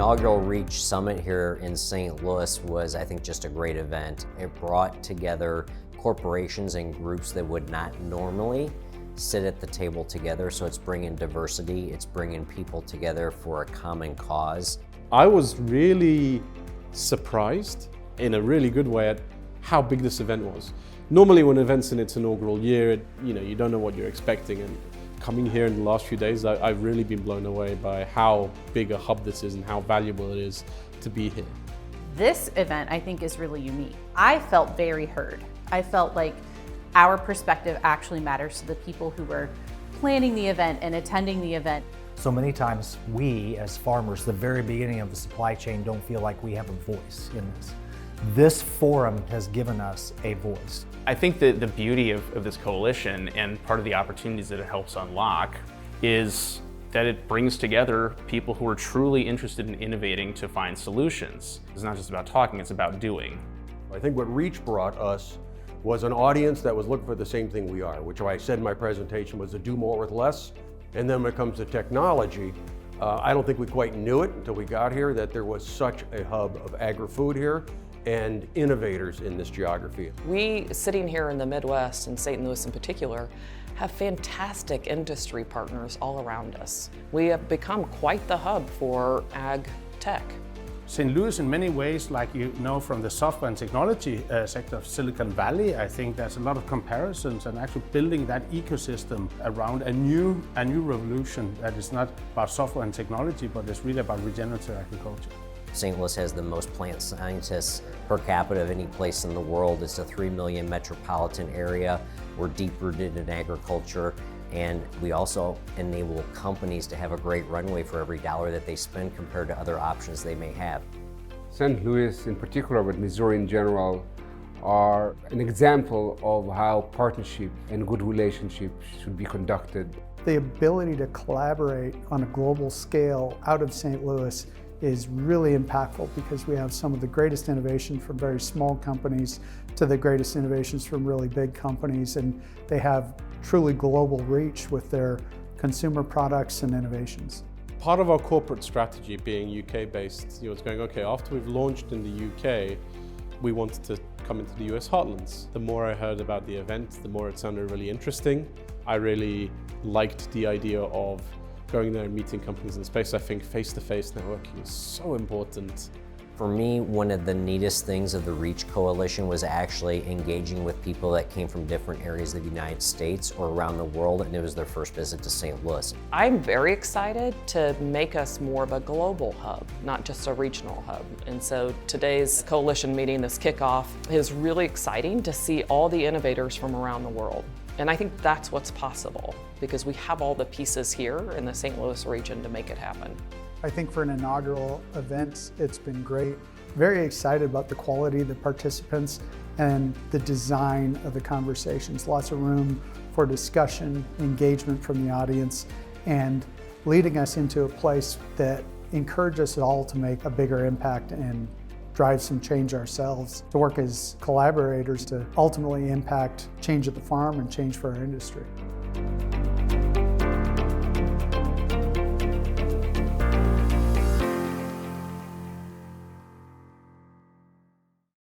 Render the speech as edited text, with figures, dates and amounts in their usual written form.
inaugural ReACH Summit here in St. Louis was, I think, just a great event. It brought together corporations and groups that would not normally sit at the table together, so it's bringing diversity, it's bringing people together for a common cause. I was really surprised, in a really good way, at how big this event was. Normally when an event's in its inaugural year, you don't know what you're expecting, and coming here in the last few days, I've really been blown away by how big a hub this is and how valuable it is to be here. This event, I think, is really unique. I felt very heard. I felt like our perspective actually matters to the people who were planning the event and attending the event. So many times we, as farmers, the very beginning of the supply chain, don't feel like we have a voice in this. This forum has given us a voice. I think that the beauty of this coalition and part of the opportunities that it helps unlock is that it brings together people who are truly interested in innovating to find solutions. It's not just about talking, it's about doing. I think what ReACH brought us was an audience that was looking for the same thing we are, which I said in my presentation was to do more with less. And then when it comes to technology, I don't think we quite knew it until we got here that there was such a hub of agri-food here and innovators in this geography. We, sitting here in the Midwest, and St. Louis in particular, have fantastic industry partners all around us. We have become quite the hub for ag tech. St. Louis, in many ways, like you know from the software and technology sector of Silicon Valley, I think there's a lot of comparisons and actually building that ecosystem around a new revolution that is not about software and technology, but is really about regenerative agriculture. St. Louis has the most plant scientists per capita of any place in the world. It's a 3 million metropolitan area. We're deep rooted in agriculture, and we also enable companies to have a great runway for every dollar that they spend compared to other options they may have. St. Louis in particular, but Missouri in general, are an example of how partnership and good relationships should be conducted. The ability to collaborate on a global scale out of St. Louis is really impactful because we have some of the greatest innovation from very small companies to the greatest innovations from really big companies, and they have truly global reach with their consumer products and innovations. Part of our corporate strategy being UK-based, it's going, okay, after we've launched in the UK, we wanted to come into the US heartlands. The more I heard about the event, the more it sounded really interesting. I really liked the idea of going there and meeting companies in space. I think face-to-face networking is so important. For me, one of the neatest things of the ReACH Coalition was actually engaging with people that came from different areas of the United States or around the world, and it was their first visit to St. Louis. I'm very excited to make us more of a global hub, not just a regional hub. And so today's coalition meeting, this kickoff, is really exciting to see all the innovators from around the world. And I think that's what's possible because we have all the pieces here in the St. Louis region to make it happen. I think for an inaugural event, it's been great. Very excited about the quality of the participants and the design of the conversations. Lots of room for discussion, engagement from the audience, and leading us into a place that encourages us all to make a bigger impact and drive some change ourselves, to work as collaborators to ultimately impact change at the farm and change for our industry.